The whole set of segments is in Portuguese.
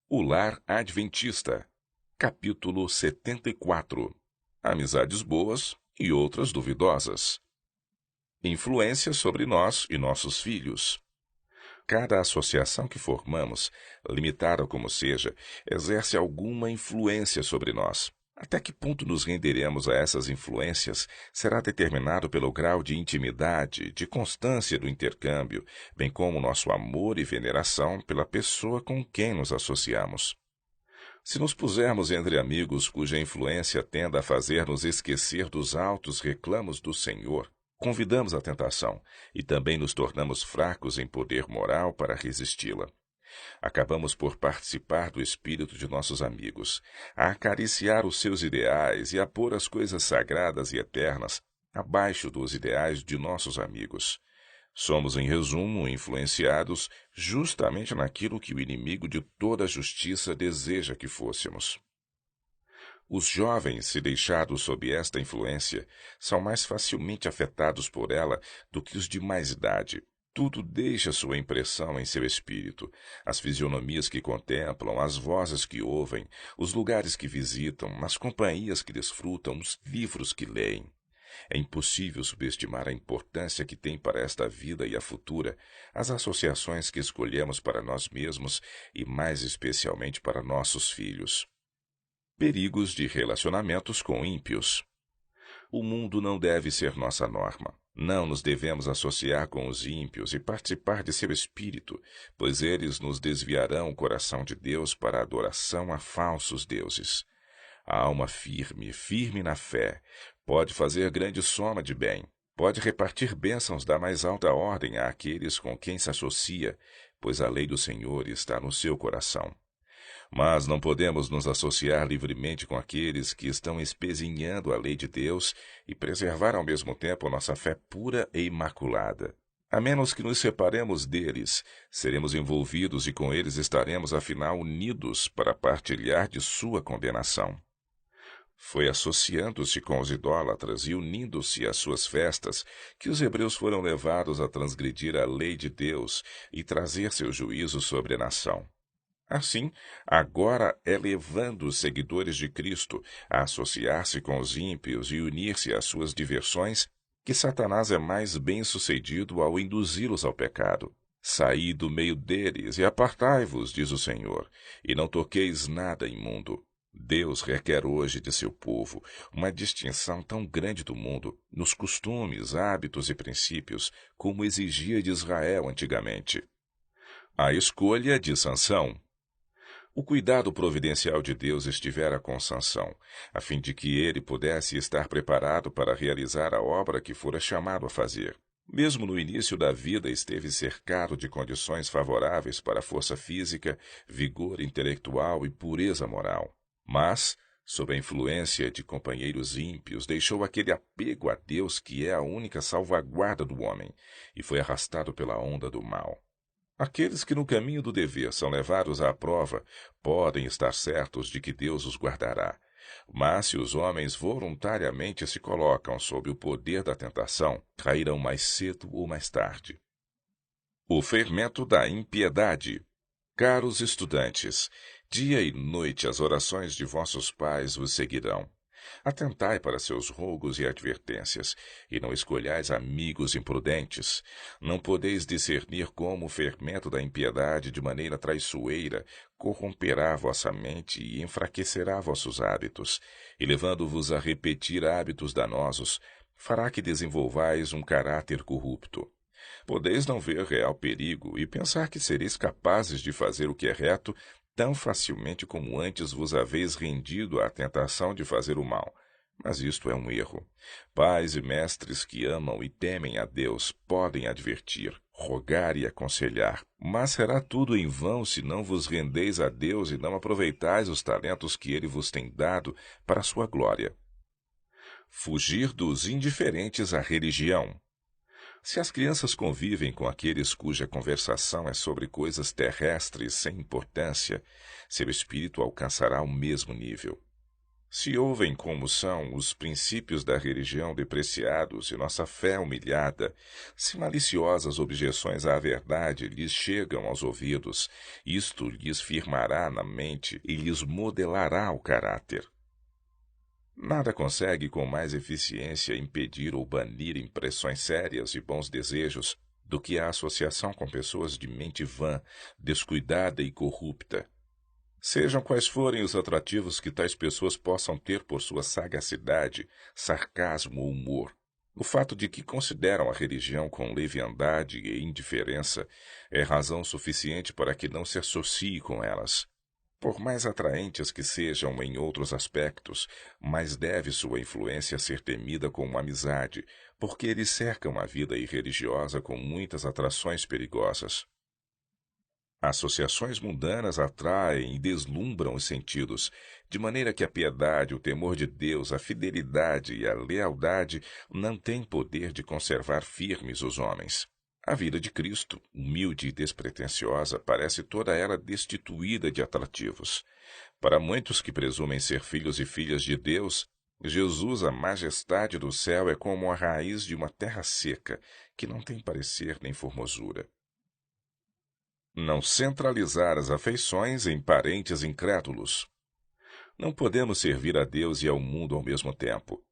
O Lar Adventista, capítulo 74. Amizades boas e outras duvidosas. Influência sobre nós e nossos filhos. Cada associação que formamos, limitada como seja, exerce alguma influência sobre nós. Até que ponto nos renderemos a essas influências será determinado pelo grau de intimidade, de constância do intercâmbio, bem como nosso amor e veneração pela pessoa com quem nos associamos. Se nos pusermos entre amigos cuja influência tenda a fazer-nos esquecer dos altos reclamos do Senhor, convidamos a tentação e também nos tornamos fracos em poder moral para resisti-la. Acabamos por participar do espírito de nossos amigos, a acariciar os seus ideais e a pôr as coisas sagradas e eternas abaixo dos ideais de nossos amigos. Somos, em resumo, influenciados justamente naquilo que o inimigo de toda a justiça deseja que fôssemos. Os jovens, se deixados sob esta influência, são mais facilmente afetados por ela do que os de mais idade. Tudo deixa sua impressão em seu espírito. As fisionomias que contemplam, as vozes que ouvem, os lugares que visitam, as companhias que desfrutam, os livros que leem. É impossível subestimar a importância que tem para esta vida e a futura as associações que escolhemos para nós mesmos e, mais especialmente, para nossos filhos. Perigos de relacionamentos com ímpios. O mundo não deve ser nossa norma. Não nos devemos associar com os ímpios e participar de seu espírito, pois eles nos desviarão o coração de Deus para a adoração a falsos deuses. A alma firme, firme na fé, pode fazer grande soma de bem, pode repartir bênçãos da mais alta ordem àqueles com quem se associa, pois a lei do Senhor está no seu coração. Mas não podemos nos associar livremente com aqueles que estão espezinhando a lei de Deus e preservar ao mesmo tempo nossa fé pura e imaculada. A menos que nos separemos deles, seremos envolvidos e com eles estaremos afinal unidos para partilhar de sua condenação. Foi associando-se com os idólatras e unindo-se às suas festas que os hebreus foram levados a transgredir a lei de Deus e trazer seu juízo sobre a nação. Assim, agora é levando os seguidores de Cristo a associar-se com os ímpios e unir-se às suas diversões que Satanás é mais bem-sucedido ao induzi-los ao pecado. Saí do meio deles e apartai-vos, diz o Senhor, e não toqueis nada imundo. Deus requer hoje de seu povo uma distinção tão grande do mundo, nos costumes, hábitos e princípios, como exigia de Israel antigamente. A escolha de Sansão. O cuidado providencial de Deus estivera com Sansão, a fim de que ele pudesse estar preparado para realizar a obra que fora chamado a fazer. Mesmo no início da vida esteve cercado de condições favoráveis para a força física, vigor intelectual e pureza moral. Mas, sob a influência de companheiros ímpios, deixou aquele apego a Deus que é a única salvaguarda do homem, e foi arrastado pela onda do mal. Aqueles que no caminho do dever são levados à prova podem estar certos de que Deus os guardará. Mas se os homens voluntariamente se colocam sob o poder da tentação, cairão mais cedo ou mais tarde. O fermento da impiedade. Caros estudantes, dia e noite as orações de vossos pais vos seguirão. Atentai para seus rogos e advertências, e não escolhais amigos imprudentes. Não podeis discernir como o fermento da impiedade de maneira traiçoeira corromperá vossa mente e enfraquecerá vossos hábitos, e levando-vos a repetir hábitos danosos, fará que desenvolvais um caráter corrupto. Podeis não ver real perigo e pensar que sereis capazes de fazer o que é reto tão facilmente como antes vos haveis rendido à tentação de fazer o mal. Mas isto é um erro. Pais e mestres que amam e temem a Deus podem advertir, rogar e aconselhar, mas será tudo em vão se não vos rendeis a Deus e não aproveitais os talentos que Ele vos tem dado para a sua glória. Fugir dos indiferentes à religião. Se as crianças convivem com aqueles cuja conversação é sobre coisas terrestres sem importância, seu espírito alcançará o mesmo nível. Se ouvem como são os princípios da religião depreciados e nossa fé humilhada, se maliciosas objeções à verdade lhes chegam aos ouvidos, isto lhes firmará na mente e lhes modelará o caráter. Nada consegue com mais eficiência impedir ou banir impressões sérias e bons desejos do que a associação com pessoas de mente vã, descuidada e corrupta. Sejam quais forem os atrativos que tais pessoas possam ter por sua sagacidade, sarcasmo ou humor, o fato de que consideram a religião com leviandade e indiferença é razão suficiente para que não se associe com elas. Por mais atraentes que sejam em outros aspectos, mais deve sua influência ser temida como amizade, porque eles cercam a vida irreligiosa com muitas atrações perigosas. Associações mundanas atraem e deslumbram os sentidos, de maneira que a piedade, o temor de Deus, a fidelidade e a lealdade não têm poder de conservar firmes os homens. A vida de Cristo, humilde e despretensiosa, parece toda ela destituída de atrativos. Para muitos que presumem ser filhos e filhas de Deus, Jesus, a majestade do céu, é como a raiz de uma terra seca, que não tem parecer nem formosura. Não centralizar as afeições em parentes incrédulos. Não podemos servir a Deus e ao mundo ao mesmo tempo.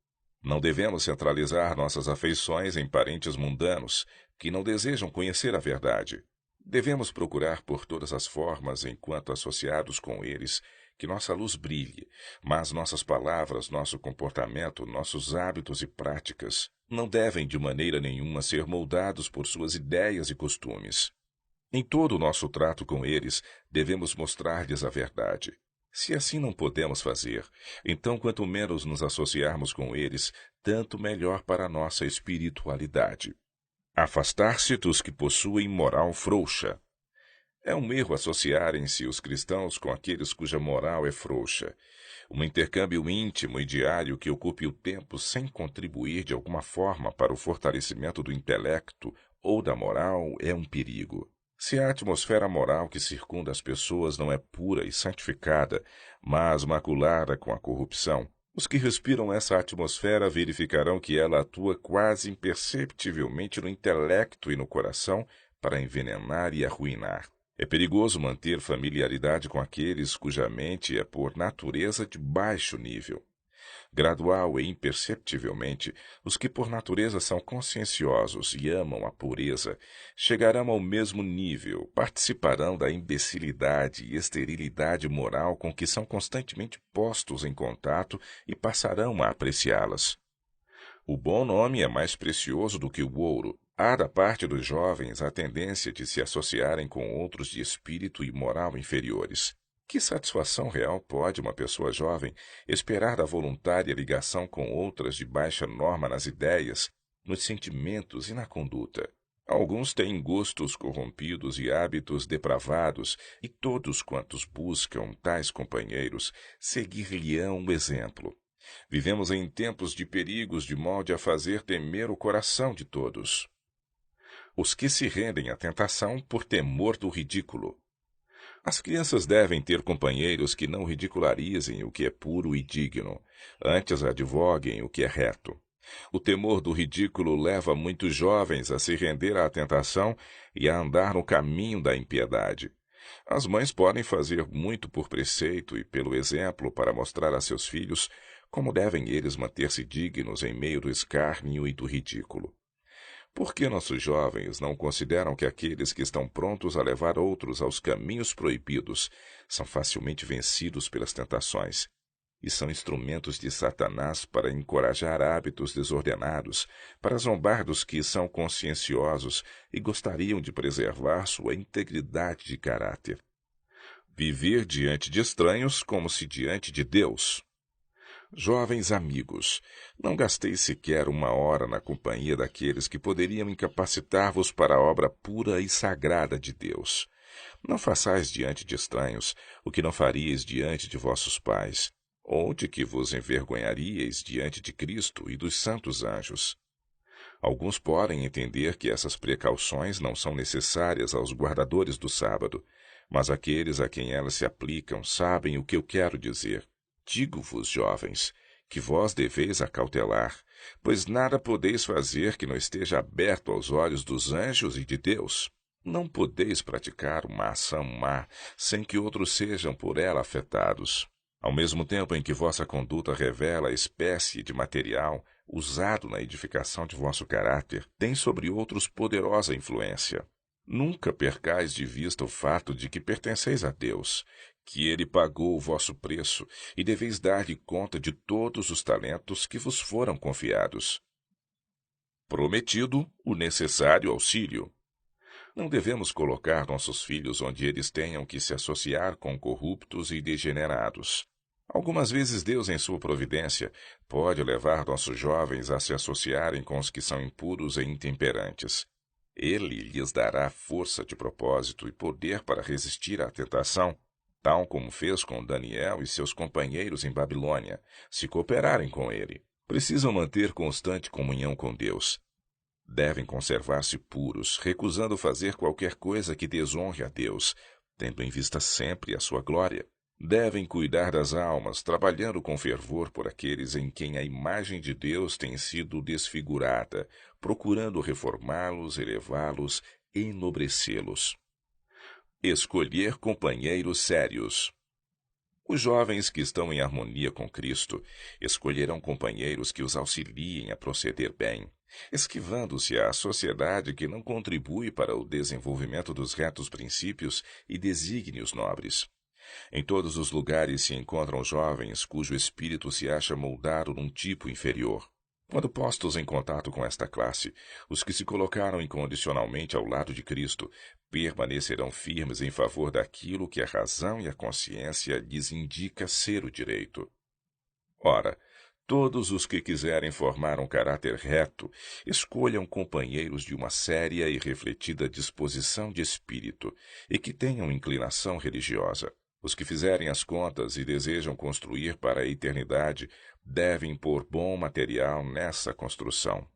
Não devemos centralizar nossas afeições em parentes mundanos, que não desejam conhecer a verdade. Devemos procurar por todas as formas, enquanto associados com eles, que nossa luz brilhe, mas nossas palavras, nosso comportamento, nossos hábitos e práticas não devem de maneira nenhuma ser moldados por suas ideias e costumes. Em todo o nosso trato com eles, devemos mostrar-lhes a verdade. Se assim não podemos fazer, então quanto menos nos associarmos com eles, tanto melhor para a nossa espiritualidade. Afastar-se dos que possuem moral frouxa. É um erro associarem-se os cristãos com aqueles cuja moral é frouxa. Um intercâmbio íntimo e diário que ocupe o tempo sem contribuir de alguma forma para o fortalecimento do intelecto ou da moral é um perigo. Se a atmosfera moral que circunda as pessoas não é pura e santificada, mas maculada com a corrupção, os que respiram essa atmosfera verificarão que ela atua quase imperceptivelmente no intelecto e no coração para envenenar e arruinar. É perigoso manter familiaridade com aqueles cuja mente é por natureza de baixo nível. Gradual e imperceptivelmente, os que por natureza são conscienciosos e amam a pureza, chegarão ao mesmo nível, participarão da imbecilidade e esterilidade moral com que são constantemente postos em contato e passarão a apreciá-las. O bom nome é mais precioso do que o ouro. Há da parte dos jovens a tendência de se associarem com outros de espírito e moral inferiores. Que satisfação real pode uma pessoa jovem esperar da voluntária ligação com outras de baixa norma nas ideias, nos sentimentos e na conduta? Alguns têm gostos corrompidos e hábitos depravados, e todos quantos buscam tais companheiros seguir-lhe-ão o exemplo. Vivemos em tempos de perigos de modo a fazer temer o coração de todos. Os que se rendem à tentação por temor do ridículo. As crianças devem ter companheiros que não ridicularizem o que é puro e digno, antes advoguem o que é reto. O temor do ridículo leva muitos jovens a se render à tentação e a andar no caminho da impiedade. As mães podem fazer muito por preceito e pelo exemplo para mostrar a seus filhos como devem eles manter-se dignos em meio do escárnio e do ridículo. Por que nossos jovens não consideram que aqueles que estão prontos a levar outros aos caminhos proibidos são facilmente vencidos pelas tentações e são instrumentos de Satanás para encorajar hábitos desordenados, para zombar dos que são conscienciosos e gostariam de preservar sua integridade de caráter? Viver diante de estranhos como se diante de Deus. Jovens amigos, não gasteis sequer uma hora na companhia daqueles que poderiam incapacitar-vos para a obra pura e sagrada de Deus. Não façais diante de estranhos o que não faríeis diante de vossos pais, ou de que vos envergonharíeis diante de Cristo e dos santos anjos. Alguns podem entender que essas precauções não são necessárias aos guardadores do sábado, mas aqueles a quem elas se aplicam sabem o que eu quero dizer. Digo-vos, jovens, que vós deveis acautelar, pois nada podeis fazer que não esteja aberto aos olhos dos anjos e de Deus. Não podeis praticar uma ação má sem que outros sejam por ela afetados. Ao mesmo tempo em que vossa conduta revela a espécie de material usado na edificação de vosso caráter, tem sobre outros poderosa influência. Nunca percais de vista o fato de que pertenceis a Deus, que Ele pagou o vosso preço e deveis dar-lhe conta de todos os talentos que vos foram confiados. Prometido o necessário auxílio. Não devemos colocar nossos filhos onde eles tenham que se associar com corruptos e degenerados. Algumas vezes Deus, em sua providência, pode levar nossos jovens a se associarem com os que são impuros e intemperantes. Ele lhes dará força de propósito e poder para resistir à tentação, tal como fez com Daniel e seus companheiros em Babilônia, se cooperarem com ele. Precisam manter constante comunhão com Deus. Devem conservar-se puros, recusando fazer qualquer coisa que desonre a Deus, tendo em vista sempre a sua glória. Devem cuidar das almas, trabalhando com fervor por aqueles em quem a imagem de Deus tem sido desfigurada, procurando reformá-los, elevá-los e enobrecê-los. Escolher companheiros sérios. Os jovens que estão em harmonia com Cristo escolherão companheiros que os auxiliem a proceder bem, esquivando-se à sociedade que não contribui para o desenvolvimento dos retos princípios e desígnios nobres. Em todos os lugares se encontram jovens cujo espírito se acha moldado num tipo inferior. Quando postos em contato com esta classe, os que se colocaram incondicionalmente ao lado de Cristo permanecerão firmes em favor daquilo que a razão e a consciência lhes indica ser o direito. Ora, todos os que quiserem formar um caráter reto, escolham companheiros de uma séria e refletida disposição de espírito e que tenham inclinação religiosa. Os que fizerem as contas e desejam construir para a eternidade devem pôr bom material nessa construção.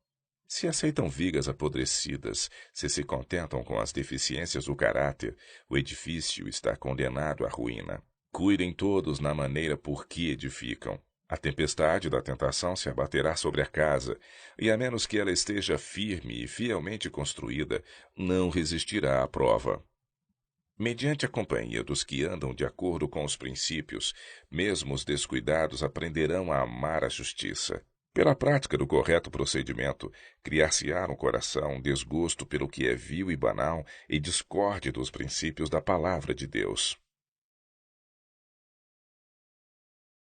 Se aceitam vigas apodrecidas, se contentam com as deficiências do caráter, o edifício está condenado à ruína. Cuidem todos na maneira por que edificam. A tempestade da tentação se abaterá sobre a casa, e a menos que ela esteja firme e fielmente construída, não resistirá à prova. Mediante a companhia dos que andam de acordo com os princípios, mesmo os descuidados aprenderão a amar a justiça. Pela prática do correto procedimento, criar-se-á no coração desgosto pelo que é vil e banal e discorde dos princípios da palavra de Deus.